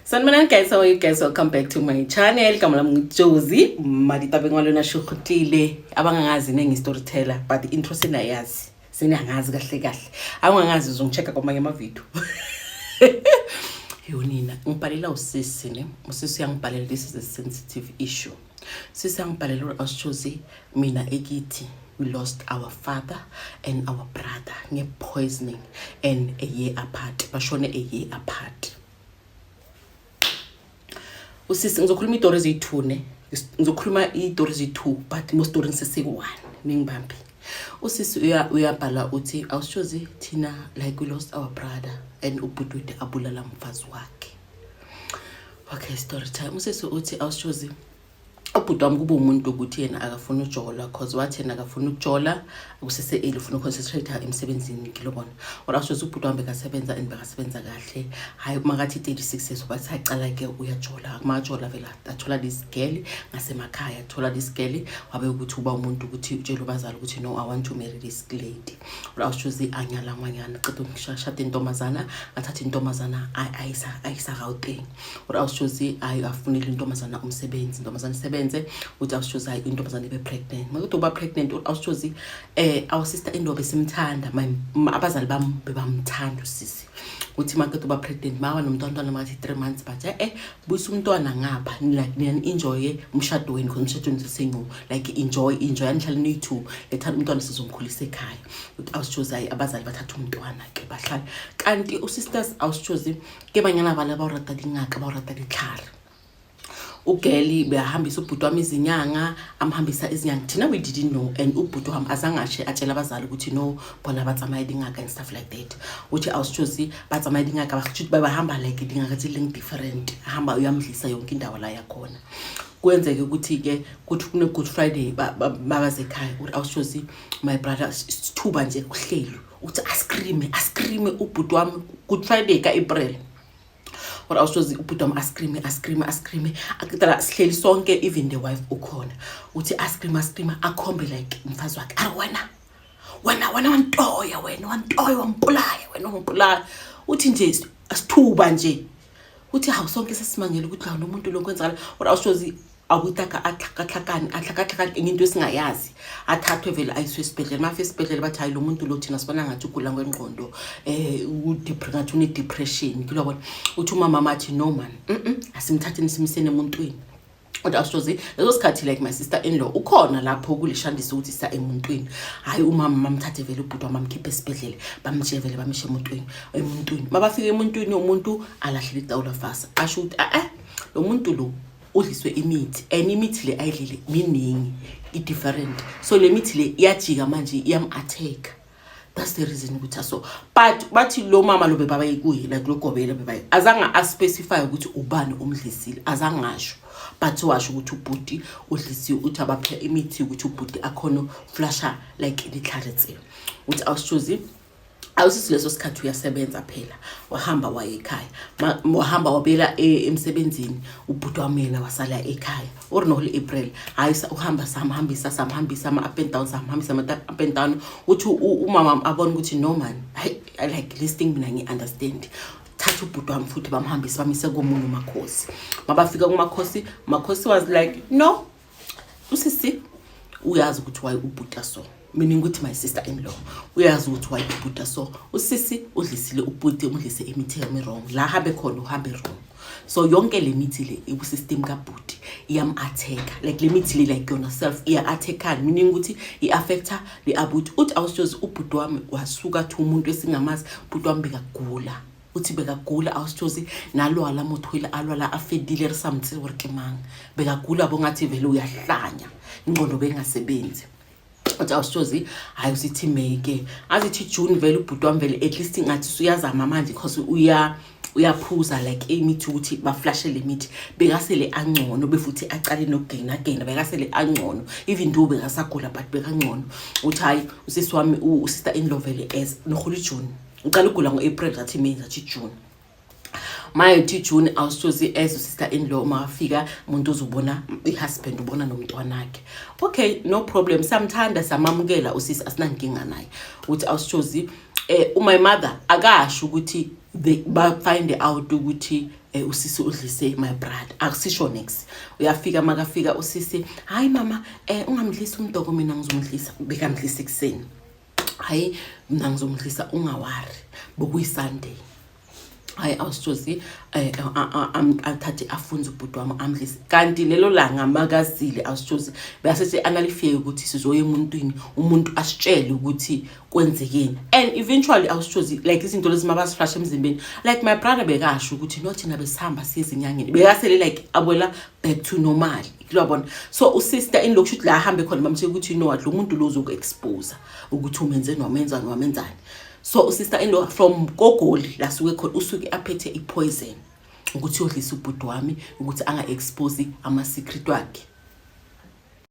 Sanibonani guys, how are you guys? Welcome back to my channel. Kama lami Jozi, maditabe ngwalona shukhutile. Abangangazi nengi storyteller, but the intro sinayazi. Sinangazi kahle kahle. Abangangazi uzongichecka kwamanye ama video. Yonina, ngibhalela usisi ne. Usisi uyangibhalela, this is a sensitive issue. Sisi uyangibhalela uSjozi mina ekithi. We lost our father and our brother nge-poisoning and a year apart. Bashone a year apart. Usisi ngizokhuluma istories eziyi-2 ne. Ngizokhuluma istories eziyi-2 but most stories sesi-1 ningibambi. Usisi uyabhala uthi awuSjozi thina like we lost our brother and ubhuti abulala umfazi wakhe. Okay, story time. Usisi uthi awuSjozi ubhuti wami kube umuntu ukuthi yena akafuna ujola cause wathi yena akafuna ujola kusese ufuna concentrate emsebenzini ngilobona. AwuSjozi ubhuti wami bekasebenza and bekasebenza kahle. Hayi makathi 36 years bathi saqala ke uyajola majola vela athola this girl ngasemakhaya athola this girl wabe ukuthi uba umuntu ukuthi utshela ubazali ukuthi no I want to marry this lady. AwuSjozi anyala ngwanyana qeda ukishashada intombazana athatha intombazana ayisa Gauteng. AwuSjozi ayifunile intombazana umsebenzi intombazana isebenze uthi awuSjozi hayi intombazana ibe pregnant makuthi uba pregnant awuSjozi our sister indobe simthanda abazali bami bebamthanda usisi uthi makuthi uba pregnant mawa nomntwana makathi 3 months but buyisa umntwana ngapha like enjoy umshado wenu because umshado wenu sesenyu like enjoy anihlala niyi2 lethana umntwana sizomkhulisa ekhaya uthi awuSjozi hayi abazali bathatha umntwana ke bahlala kanti usisters awuSjozi ke banyana bala bawurata dingaka bawurata ditlhare ugeli behambisa ubhuti wami izinyanga amhambisa izinyanga thina we didn't know and ubhuti wami azangashe atshela abazali ukuthi no bona batsamaya dingaka and stuff like that uthi awuSjozi batsamaya dingaka bathi bahamba like dingaka eziling different hamba uyamdlisa yonke indawo la yakhona kwenzeke ukuthi ke kuthi kune Good Friday babaze ekhaya uthi awuSjozi my brother isithuba nje kuhlelo uthi ascream ubhuti wami Good Friday ka April awuSjozi ubhuti wami ascream akutala sihleli sonke even the wife ukhona uthi ascream akhombe like umfazi wakhe wena wantoya wampulaya uthi nje asithuba nje uthi hawu sonke sesimangele ukuthi la nomuntu lo kwenzakala awuSjozi awutaka ahlakani into esingayazi athathwe vele ayiswe esibhedlela mafe esibhedlela bathi hayi lo muntu lo thina sibona ngathi ugula ngengqondo une depression kilobona uthi umama mathi no man asimthatheni simisene emuntwini awuSjozi leso sikhathi like my sister in law ukhona lapho kulishandisa ukuthi sa emuntwini hayi umama mamthathe vele ubhuti wamamkhipha esibhedlela bamjevele bamishe emuntwini mabafika emuntwini umuntu alahlile itawula fasa asho ukuthi lo muntu lo udliswe imithi and imithi le ayidlile miningi different so le mithi le iyajika manje iyam-attack that's the reason ukuthi so but bathi lo mama lo bebaba ikuye like lokugobela bebaba azange aspecify ukuthi ubani umdlisile azangasho but washo ukuthi ubhuti udlisiwe uthi abaphe imithi ukuthi ubhuti akhona flasha like litlharetsi uthi awuSjozi awusisi leso sikhathi uyasebenza phela wahamba waye ekhaya wahamba wabela emsebenzini ubhuti wami yena wasala ekhaya orinohole April ayisa uhamba samhambisa ama up and down samhambisa ama up and down uthi umama abona ukuthi no man I like listing mina ngiunderstand thatha ubhuti wami futhi bamhambisa bamise komunye umakhosi mabafika kumakhosi was like no usisi uyazi ukuthi why ubhuti so meaning ukuthi my sister in law uyazi ukuthi why ubhuti so usisi udlisile ubhuti umdlise imithi yami wrong la habe khona uhambe wrong so yonke le mithi le ikusystem kabhuti iyam-attack like le mithi le like yona self iya-attackani meaning ukuthi i-affecta le abhuti uthi awuSjozi ubhuti wami wasuka thi umuntu esingamazi ubhuti wami bekagula uthi bekagula awuSjozi nalwala mothwila alwala afedile risamtsi workemanga bekagula bongathi vele uyahlanya ingqondo bengasebenzi uthi awuSjozi hayi usithi May azithi June vele ubhuti wami vele at least ngathi uyazama manje because uyaphuza like imithi ukuthi baflashe le mithi bekasele angcono befuthi aqale nokugain bekasele angcono even though bekasagula but bekangcono uthi hayi usisi wami usister in law vele as noholi June uqala ukugula ngoApril ngathi May ngathi June my June awuSjozi as sister in law mafika umuntu uzubona ihusband ubona nomntwana wakhe okay no problem samthanda samamukela usisi asinankinga naye uthi awuSjozi my mother akasho ukuthi find out ukuthi usisi udlise my brother akusisho next uyafika makafika usisi hayi mama ungamdlisa umdoko mina ngizomdlisa bekamdlisa ekseni hayi mina ngizomdlisa ungawari bokuyisunday hayi awusithozi athathe afunze ubhuti wami amdlise kanti lelo langa makazile awusithozi bayasethi analifike ukuthi sizoya emuntwini umuntu asitshele ukuthi kwenzekeni and eventually awusithozi like izinto lezi mabasiflash emzimbeni like my brother bekasho ukuthi nothi nabe sihamba sizinyangeni bekasele like abwela back to normal kuyabona so usister in lokusho la hambe khona bamtshela ukuthi no what lo muntu lo uzokuexpose ukuthi umenze nomenzani so sister-in-law from Gogoli lasuke khona usuke aphethe ipoison ukuthi yodlisa ubhuti wami ukuthi anga-expose ama-secret wakhe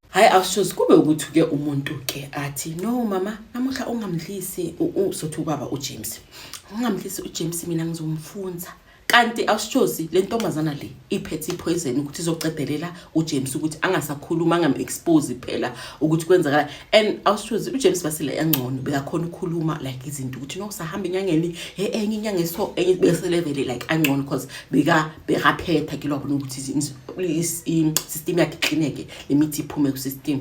hayi awushozi kube ukuthi ke umuntu ke athi no mama namuhla ungamdlisi sothi ubaba uJames ungamdlisi uJames mina ngizomfunza kanti awushozi le ntombazana le iphethe ipoison ukuthi izocedelela uJames ukuthi angasakhuluma angam-expose phela ukuthi kwenzakala and awushozi uJames basile engcono bekakhona ukukhuluma like izinto ukuthi no sahamba inyangeni enye inyanga so enye bese level like angcono because bekaphetha kilabo ukuthi system yakhe iklineke lemithi iphume ku system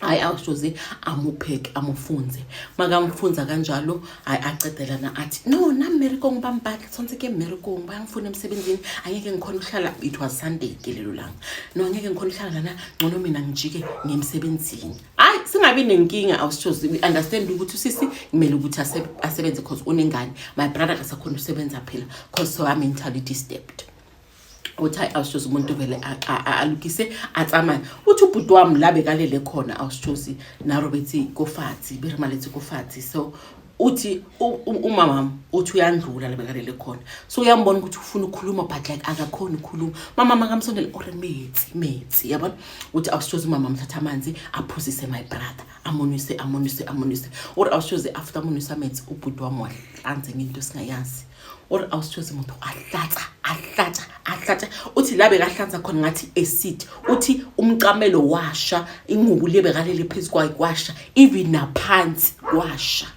hayi awushozi amupheke amufunze makamfunza kanjalo hayi acedelana athi no na America ngibambakhe sonke ke America ngibangifuna emsebenzini angeke ngikhona ukuhlala it was Sunday ke lelo langa no angeke ngikhona ukuhlala lana ngcono mina ngijike ngemsebenzini hayi singabi nenkinga awushozi we understand ukuthi usisi kumele ukuthi asebenze because unengane my brother akasakhona ukusebenza phela because so I'm mentally disturbed uthi awushozi umuntu vele alukise atsama uthi ubhuti wami la bekalele khona awushozi na Roberti Kofatsi berimalethi Kofatsi so uthi umama uthi uyandlula la bekalele khona so uyambona ukuthi ufuna ukukhuluma but like akakhona ukukhuluma mama makamsondela ore methi yabona uthi awushozi umama mthatha amanzi aphuzise my brother amonise or awushozi after amonisa methi ubhuti wami wahlanze into singayazi or awusithozi umuntu ahlatha uthi la bekahlanza khona ngathi acid uthi umcamelo washa ingubu lebekalele phezulu kwasha even naphansi washa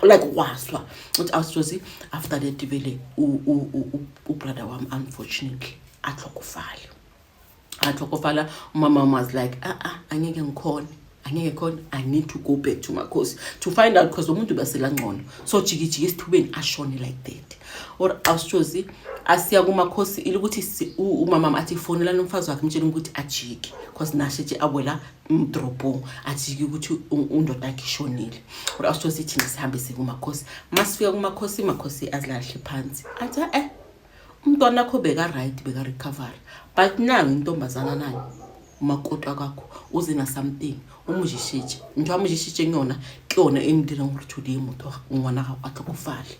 like waswa uthi awusithozi after that vele brother wami unfortunately atlokofala umama was like angeke ngikhona I need to go back to my course to find out because umuntu basela ngcono so jikijiki isithubeni ashone like that or awushozi asiya kuma course ilukuthi umama athi fonela nomfazi wakhe mtshela ukuthi ajiki because nashe abwela mdropo ajiki ukuthi undoda yakhe ishonile or awushozi thina sihambe sikuma course masifika kuma course azilahle phansi athi umntwana wakho beka right beka recover but nangu intombazana nani umakoti akakho uzina something umujishije nje amujishije ngiyona kuyona emndira ngurithuli umuntu ngwana akakufali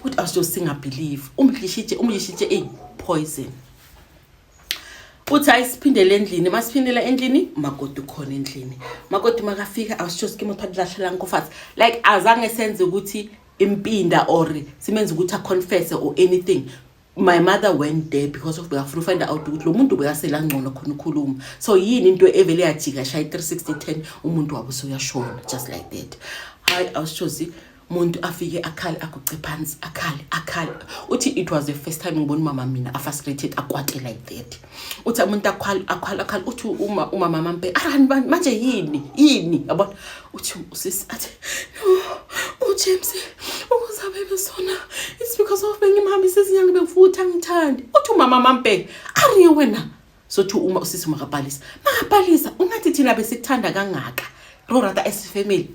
uthi awusithi singabelieve umujishije poison uthi ayisiphindele endlini masiphindela endlini makoti khona endlini makoti makafika awusithi skimo phadlahlela ngofathi like azange senze ukuthi impinda or simenze ukuthi a confess or anything. My mother went there because of befuna find out ukuthi lo muntu bekasela ngcono khona ukukhuluma so yini into evele yajika shay 36010 umuntu wabo so yashona just like that hayi awushozi umuntu afike akhale aguce phansi akhale uthi it was the first time ngibona mama mina frustrated akwate like that uthi umuntu akhale uthi uma mama mpe arani manje yini yabona uthi usisi athi James ukuzabe besona it's because of bengimhambisa izinyanga bengifutha ngithandi uthi umama mampe ariye wena so thu uma usisi makaphalisa ungathi thina besikuthanda kangaka rorata as family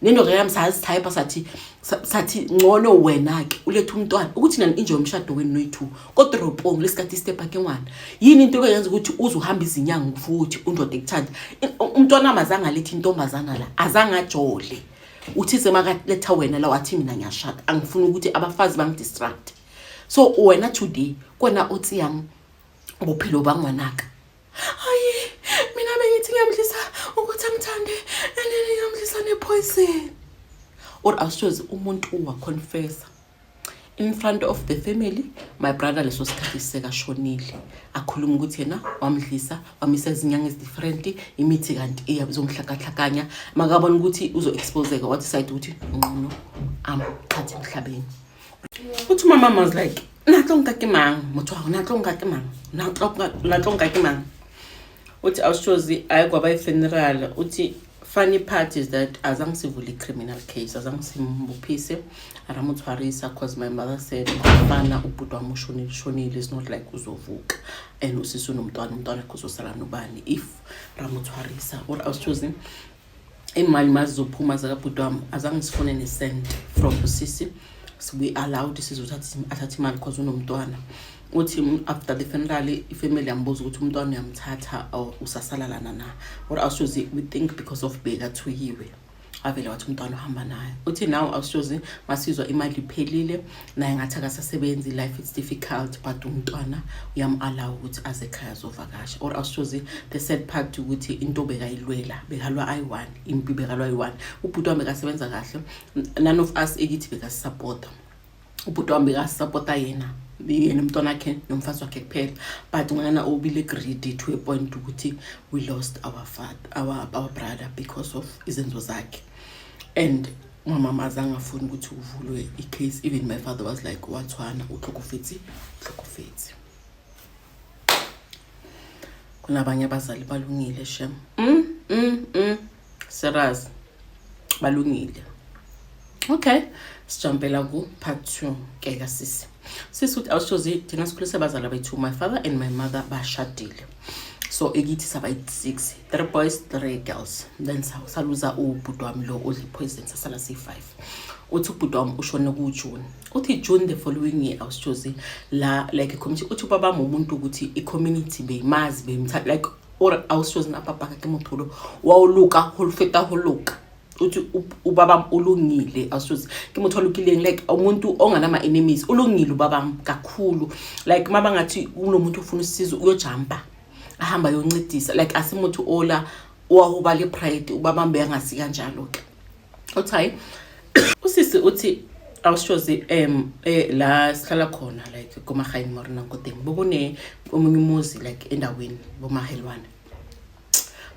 nendo yami sazitype sathi ngcono wena ke ulethe umntwana ukuthi nani inje umshado wenu noyithu kodwa ropong lesikhathi step ake ngwana yini into eyenza ukuthi uzuhamba izinyanga futhi undoda ekuthanda umntwana amazanga lethi intombazana la azanga jole uthi semaletha wena la wathi mina ngiyashada angifuni ukuthi abafazi bangidistract so wena today kona uthi yang bophelo bangwanaka hayi mina bengithi ngiyamdlisa ukuthi angithande and ngiyamdlisa nepoison or awushozi umuntu uwa confess in front of the family my brother leso sikhathi sekashonile akhuluma ukuthi yena wamdlisa wamisa izinyanga different imithi kanti iyabizomhlakahlakanya makabona ukuthi uzo exposeka wathi side ukuthi ngcono amqhathe emhlabeni uthi umama was like natlong ka ke mang motho wa natlong ka ke mang natlong ka ke mang uthi awushozi ayikwaba i-funeral uthi funny part is that azange sivule criminal case azange simbuphise aramutshwarisa because my mother said mfana ubhuti wami ushonile is not like uzovuka and usisi unomntwana kuzosala nobani if ramutshwarisa or awushozi imali mazizophuma zakabhuti wami azange sifune ne-cent from usisi. So we allowed athathe imali because unomntwana uthi after the funeral ifamily yambuza ukuthi umntwana uyamthatha or usasalalana na or awushozi we think because of bekathuyiwe avele wathi umntwana uhamba naye uthi now awushozi masizwa imali iphelile naye ngathi akasasebenzi life is difficult but umntwana uyam-allow ukuthi aze ekhaya azovakasha or awushozi the sad part ukuthi into bekayilwela bekalwa i1 impi bekalwa i1 ubhuti wami bekasebenza kahle none of us ekithi bekasisapota ubhuti wami bekasisapota yena umntwana wakhe nomfazi wakhe kuphela but ngana obile greedy to a point ukuthi we lost our father our brother because of izenzo zakhe and mama azange afuni ukuthi uvulwe i-case even my father was like wathwana uhlokofethi kunabanye abazali balungile shem serious balungile. Okay, sijampela ku part 2 ke kasisi uthi awushozi thina sikhulise abazali bethu my father and my mother bashadile so ekithi saba 6 3 boys 3 girls then saluza ubhuti wami lo odli poison sasala c5 uthi ubhuti wami ushone ku June uthi June the following year awushozi la like a community uthi baba umuntu ukuthi i-community beyimazi beyimthatha like or awushozi napapa ke mothulo wawuluka holfeta holuka uthi ubaba ulungile awushozi ke motho olukileng like umuntu onganama enemies ulungile ubaba kakhulu like mabangathi unomuntu ufuna usizo uyojumpa ahamba yoncedisa like asimuntu ola wahuba le pride ubabambe angasi kanjalo ke uthi usisi uthi awushozi la sihlala khona like koMaghaini Morena Nkoteng bokune omunye umuzi like endaweni bomahelwane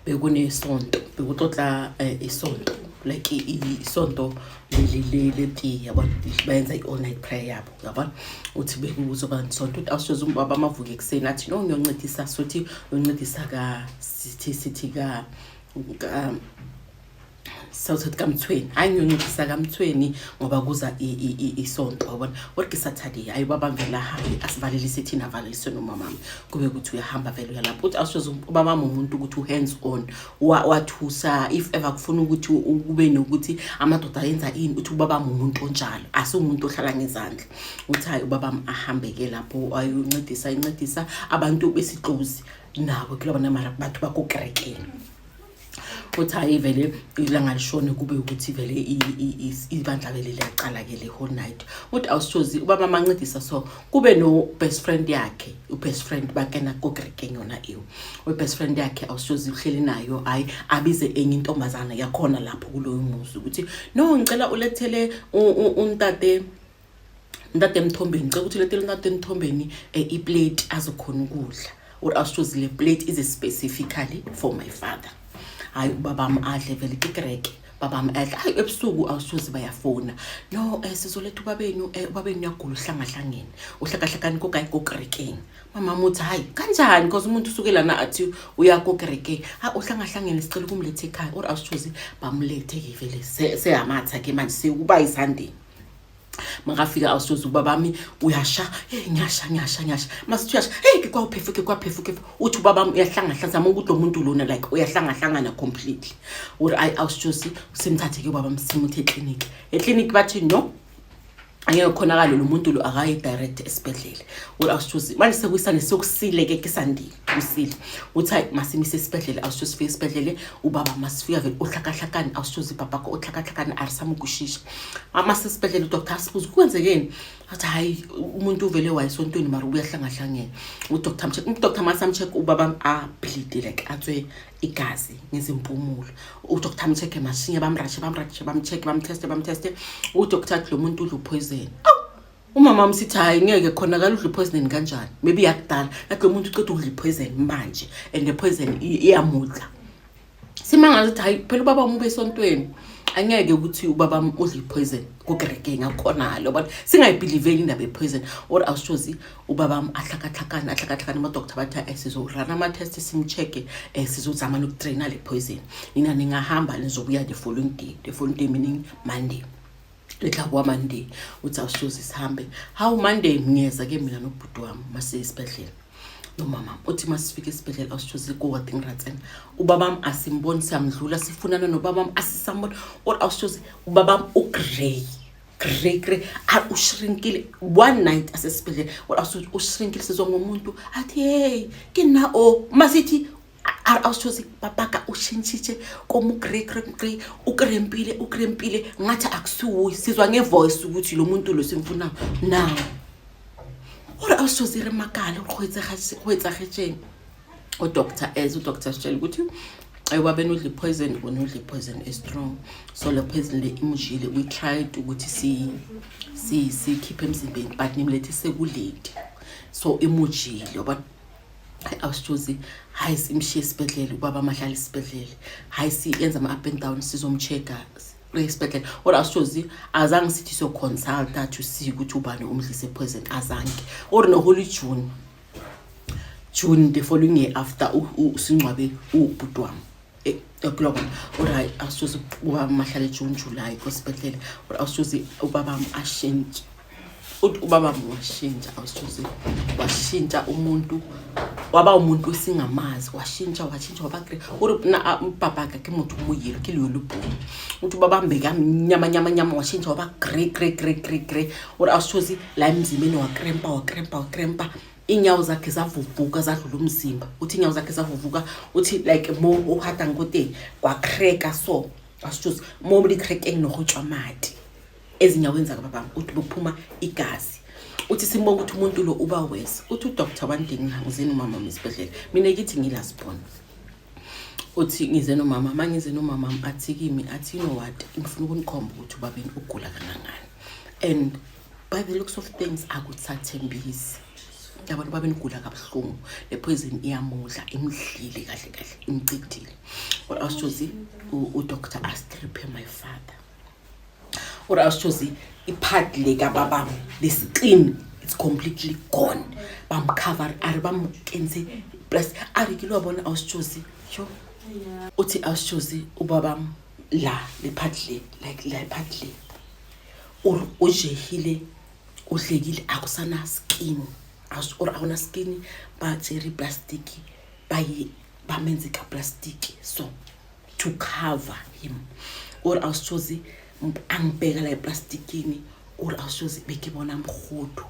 bekune sonto bekutotla isonto like isonto leleti yabona bayenza i-all night prayer yabo yabona uthi bekuzoba isonto awushozi ubaba amavuke ekseni athi no ngiyoncedisa sothi uyoncedisa ka sithi ka South kaMthweni hayi ngiyoncedisa kaMthweni ngoba kuza isonto yabona wonke Saturday ayibaba ngela hayi asivalelise thina avalelise nomama kube ukuthi uyahamba vele uyalapha uthi awushozi ubaba umuntu ukuthi hands on wathusa if ever kufuna ukuthi ube nokuthi amadoda yenza ini uthi ubaba umuntu onjalo asumuntu ohlala ngezandla uthi hayi ubaba ahambeke lapho ayoncedisa abantu besixuzi nabo kulaba namara bathu bakokrekeni uthi hayi vele ilanga lishone kube ukuthi vele ibandla vele liyaqala ke le whole night uthi awushozi ubaba mancedisa so kube no best friend yakhe ubest friend bakena kokrekeng yona iyo best friend yakhe awushozi uhleli nayo hayi abize enye intombazana yakhona lapho kuloyo muzi ukuthi no ngicela ulethele untate emthombeni ngicela ukuthi ulethele untate emthombeni iplate azokhona ukudla or awushozi le plate is specifically for my father hayi ubabami adle vele ikreke babami adle hayi ebusuku awushozi bayafona no sizoletha ubabenu uyagula uhlangahlangene uhlakahlakani kokrekeng mama muthi hayi kanjani because umuntu usukela na athi uyakokrekeng ha uhlangahlangene sicela kumlethe ekhaya or awushozi bamlethe ke vele seyamatha ke manje sekuba isandeni mangafika awushozi ubabami uyasha nyasha masithi uyasha ke kwaphefu uthi ubabami uyahlangahlanza ukuthi lo muntu lona like uyahlangahlangana completely or awushozi simthathe ke ubabami simuthe eclinic bathi no angeke khonakala lo muntu lo akayi direct esibedlela awushozi manje sekuyisane sokusile ke kisandile usile uthi masimise esibedlela awushozi fika esibedlela ubaba masifika vele ohlakahlakani awushozi babakho ohlakahlakani arisamukushisha amasesibedlela uDr Siphuzu kwenzekeni athi hayi umuntu uvele wayesontweni mara uyahlangahlangene uDr Masamcheck ubaba bleed like athwe igazi ngezimpumulo uDr Mcheck emashinye bamcheck bamteste uDr lo muntu udla poison umama msithi hayi ngeke khonakala udla poison kanjani maybe yakudala lakho umuntu uqeda udla poison manje and the poison iyamudla simanga ukuthi hayi phela ubaba umbe esontweni angeke ukuthi ubaba udla poison kugereke ngakhona lo bona singayibelieveli indaba poison or awushozi ubaba ahlakahlakana ama doctor bathi sizorana ama test simcheke sizozama nokutraina le poison nina ningahamba nizobuya the following day meaning Monday letla kwa Monday uthi awushozi sihambe how Monday ngiyeza ke mina nobhuti wami mase isibedlela no mama uthi masifike esibedlela awushozi ko wathi ngiratsena ubabam asimboni samdlula sifunana nobabam asisambona or awushozi ubabam ugrey ushrinkile one night asesibedlela or awushozi ushrinkile sizwa ngomuntu athi hey kina o masithi awushozi papaka ushintshiche komu grey ukrempile ngathi akusuyi sizwa ngevoice ukuthi lo muntu lo simfuna now ora awushozi remakala ukhwetsa khetsheni udoctor sitshela ukuthi ayiwabe nodli poison is strong so le poison le imujile we tried ukuthi si keep emzimbeni but nimlethe sekulate so imujile but awushozi hayi simshiye isibedlela ubaba amahlala isibedlela hayi siyenza ama up and down sizomchecka esibedlela or awushozi azange sithi so consult to see ukuthi ubani umdlise poison azange or no holy June the following year after usingcwabe ubhuti wami ekloko ora awushozi ubaba amahlala June July esibedlela or awushozi ubaba ashintsha ubaba washintsha awushozi washintsha umuntu waba umuntu singamazi washintsha waba ubaba ke umuntu umuyilo kiliyo lubhulu uthi ubaba mbeka nyama washintsha waba grey or awushozi la emzimbeni wakrempa inyawo zakhe zavuvuka zadlula umzimba uthi inyawo zakhe zavuvuka uthi like mo uhata ngote kwa cracka so awushozi mo bli cracking nohutshwa mati ezinyaweni zakababa uthi bokuphuma igazi uthi simbonga ukuthi umuntu lo uba wese uthi udoctor wandingi ngizeni umama esibedlela mina ngithi ngilasibona uthi ngize nomama mangize nomama athi kimi athi you know what ngifuna ukunikhomba ukuthi ubabeni ugula kangangani and by the looks of things akuthathembisi yabona ubabeni ugula kabuhlungu le poison iyamudla imdlile kahle imcicile or awushozi udoctor astrip my father or awushozi ipart le kababa the skin it's completely gone bamcover bamkenze plus arikilo wabona awushozi sho uthi awushozi ubaba la le part le like la part le or ujehile uhlekile akusana skin or awuna skin ba cherry plastic bamenze ka plastic so to cover him or awushozi angibheka la eplastikini or awushozi bekibona mkhudu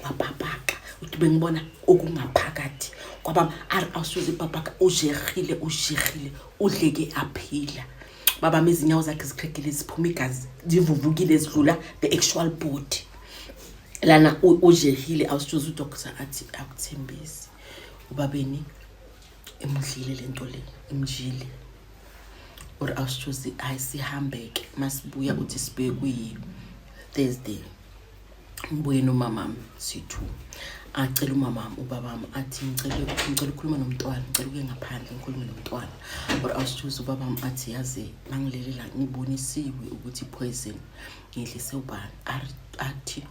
wapapaka uthi bengibona okungaphakathi kwaba awushozi papaka ujehile udleke aphila baba mezinyawo zakhe zikrekile ziphuma igazi zivuvukile zidlula the actual body lana ujehile awushozi udoctor athi akuthembisi ubabeni emudlile lento le imjile or awushozi ayisihambeke masibuya uthi sibe kuyi Thursday ngibuye nomama sithu acela umama ubaba athi ngicela ukukhuluma nomntwana ngicela uke ngaphandle ngikhulume nomntwana or awushozi ubaba athi yazi mangilelela ngibonisiwe ukuthi poison ngidlise ubani athi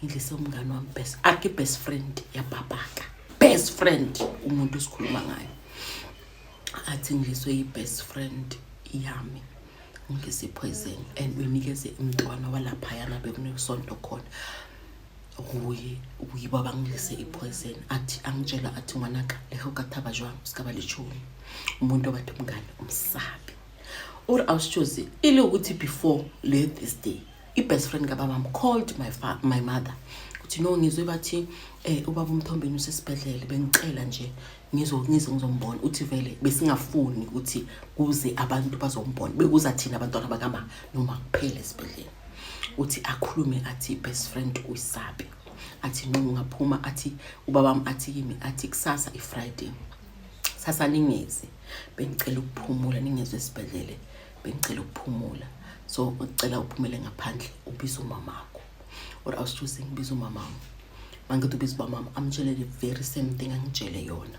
ngidlise umngane wami best friend yababaka best friend umuntu esikhuluma ngayo athi ngidliswe yi-best friend yami ngise poison and unikeze umntwana walapha yana bekunekusonto khona uyibaba ngilise ipoison athi angitshela athi ngwanaka leho kathaba jwang sikaba lechuni umuntu obathi umngane umsabi or awushozi ile ukuthi before this day i-best friend kababa called my mother uthi no ngizwe bathi ubaba umthombeni usesibedlela bengicela nje ngizombona uthi vele besingafuni ukuthi kuze abantu bazombona bekuza thina abantwana bakama noma kuphela esibedlela uthi akhulume athi best friend uyisabi athi noma ngaphuma athi ubaba athi kimi athi kusasa iFriday sasa ningeze bengicela ukuphumula ningezwe esibedlela bengicela ukuphumula so ucela uphumele ngaphandle ubiza umamakho or awushozi ngibiza umamama mangithi ubiza umamama amtshele the very same thing angitshele yona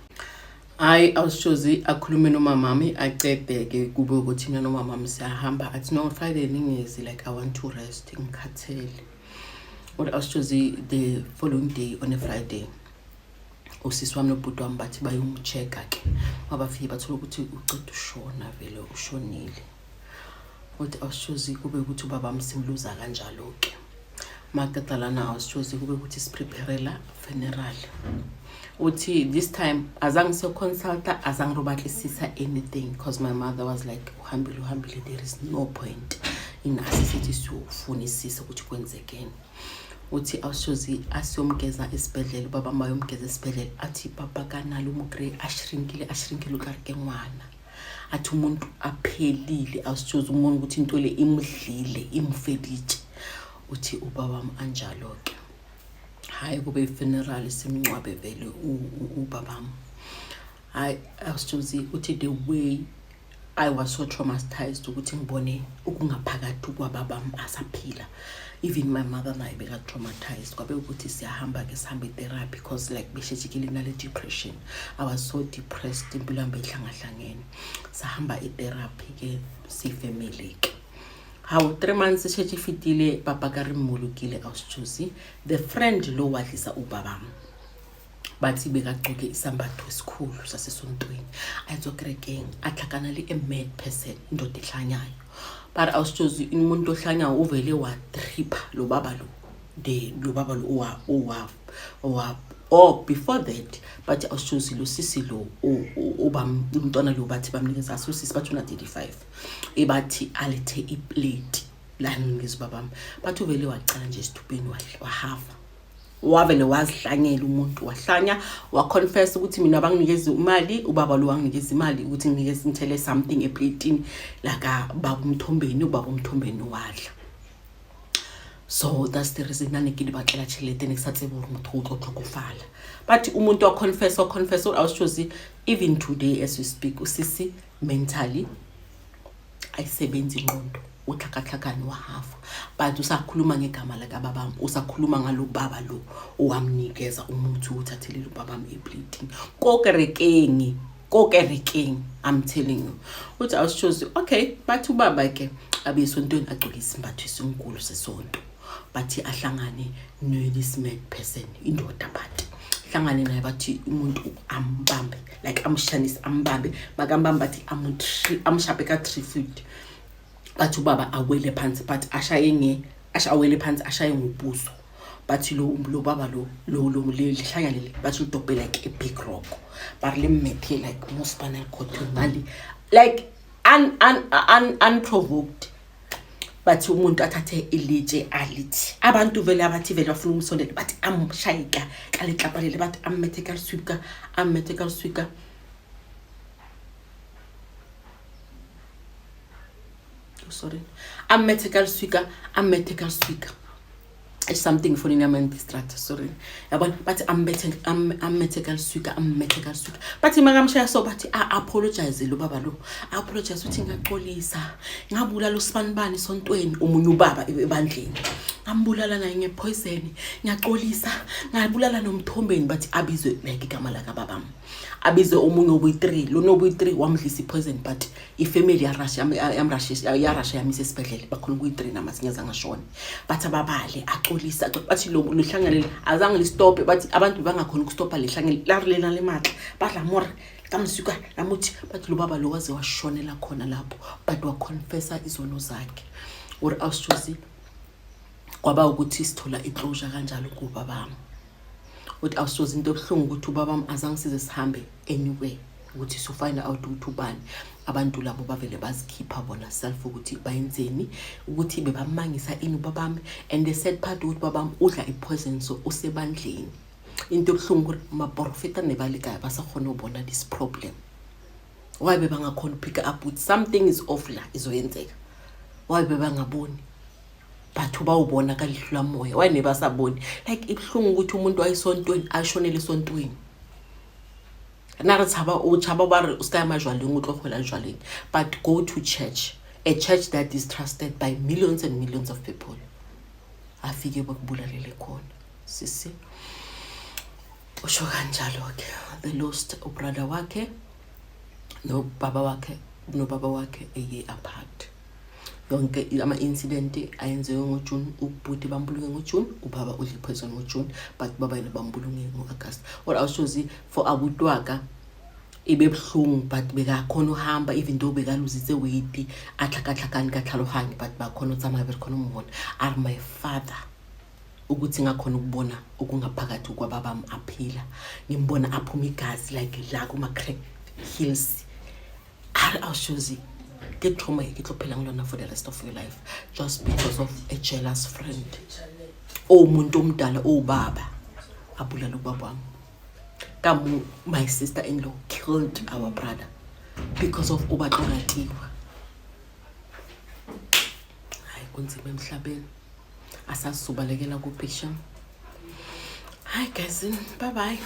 I was choosy akhulume nomamami acede ke kube ukuthi mina nomamami siyahamba athi no Friday ningezi like I want to rest ngikhathele. What I was choosy the following day on a Friday usisi wami nobhuti wami bathi bayomchecka ke abafike bathola ukuthi uceda ushona vele ushonile. What I was choosy kube ukuthi ubaba msimluza kanjalo ke maqedalana I was choosy kube ukuthi sipreparela funeral. Uthi this time azange se consulta azange robatlisisa anything because my mother was like uhambile there is no point in assisting to funisisa ukuthi kwenzekeni. Uthi awushozi asiyomgeza esibedlela baba mayomgeza esibedlela athi papa kanalo umugre ashrinkile ukarike ngwana athi umuntu aphelile awushozi umuntu ukuthi into le imdlile imfedithe. Uthi ubaba wami anjalo ke hayi kube funeral simncwabe vele ubabam. I was choosy uthi the way I was so traumatized ukuthi ngibone ukungaphakathi kwababam asaphila. Even my mother naye beka traumatized kwabe ukuthi siyahamba ke sihambe therapy because like beshejikile nale depression. I was so depressed impilo yami ihlangahlangene. Sahamba therapy ke si family ke. How 3 months seshejifitile papa ka rimulukile awuschozi the friend lo wadlisa ubabam bathi bekagcoke isambatho esikhulu sasesontweni ayizokrekeng ahlakana le a mad person indoda ehlanyayo but awuschozi umuntu ohlanyayo uvele wa trip lo baba lo oh before that but awuschozi lo sisi lo umntwana lo bathi bamnikeza sisi bathuna 35 ebathi alethe iplate la ngizibabam bathi uvele waqala nje isithupeni wahafa wavele wazihlanyela umuntu wahlanya waconfess ukuthi mina banginikeza imali ubaba lo wanginikeza imali ukuthi nginikeze ngithele something eplateini laka baba umthombeni ubaba umthombeni wadla. So that's the reason nanekile bakela chelete nekusatse umuntu ukufala but umuntu wa confess I was choosy even today as we speak usisi mentally ayisebenzi ingqondo uthakathakani wahafa but usakhuluma ngegama laka babam usakhuluma ngalo baba lo owamnikeza umuntu uthathelile ubabam eplating kokerekeng I'm telling you. Uthi I was choosy okay but ubaba ke abesontweni agcoke isimbatho esinkulu sesonto bathi ahlangane no this mad person indoda bathi hlangane naye bathi umuntu ambambe like amshanisa ambambe makambamba bathi amshape ka 3 feet bathi ubaba awele phansi but ashawele phansi ashaye ngobuso bathi lo baba lo lihlanya leli bathi udobe like a big rock but limmethe like no spinal cord mali like unprovoked. Bathi umuntu athathe ilitshe alithi abantu vele abathi vele bafuna umsondela bathi amshayika kaletlapalele bathi medical sweeper sorry medical sweeper it's something for in distract sorry yabona bathi medical sweeper bathi makamshaya so bathi apologize lo baba lo apologize uthi ngaxolisa ngabulala usibanibani sontweni umunye ubaba ebandleni ngambulala naye ngepoison ngiyaxolisa ngabulala nomthombeni bathi abizwe like igama laka babam abizwe umunye obuyi3 lo nobuyi3 wamdlisa ipoison but ifamily yarasha yamise esibedlela bakhona kuyi3 namasinyaza ngashona bathi ababale axolisa bathi lo hlanganele azange listop bathi abantu bangakhona ukustopa lehlangene larilena lematla badla more kamsuka lamuthi bathi lo baba lo waze washonela khona lapho but wa confessa izono zakhe or awushozi kwaba ukuthi sithola iclosure kanjalo kubabami uthi awushozi into ebhlungu ukuthi ubabami azange size sihambe anywhere ukuthi so find out ukuthi ubani abantu labo bavele bazikhipha bona self ukuthi bayenzeni ukuthi bebamangisa ini ubabami and the sad part ukuthi babami udla ipoison so usebandleni into ebhlungu maprofeta nebalika basakhona ubona this problem why bebangakhona pick up with something is off la izoyenzeka why bebangaboni bathu bawubona kalihlula moya why nebasaboni like ibhlungu ukuthi umuntu wayisontweni ashonele esontweni narithaba uchaba bari uskaya majwaleni utlokhola njwaleni but go to church, a church that is trusted by millions and millions of people afike bakubulalele khona sisi usho kanjalo-ke they lost ubrother wakhe nobaba wakhe a year apart. Yonke ama-incident ayenziwe ngoJune, ubhuti bambulunge ngoJune, ubaba udle poison ngoJune, but baba yena bambulunge ngo-August. What I was choosing for abutwaka ibebuhlungu, but bekakhona uhamba even though bekaluzise weight atlhakatlhakane ka tlhaloganyo, but bakhona utsamaya berekhona umbona are my father ukuthi ngakhona ukubona okungaphakathi kwababami aphila, ngimbona aphuma igazi like la kuma-crack heels. I was choosing get trauma ke tlo phela ngilona for the rest of your life just because of a jealous friend. Umuntu omdala ubaba abulala ubaba wami. Kamu my sister-in-law killed our brother because of ubaxolatiwa. Hayi kunzima emhlabeni. Asasubalekela ku picture. Hi guys, bye bye.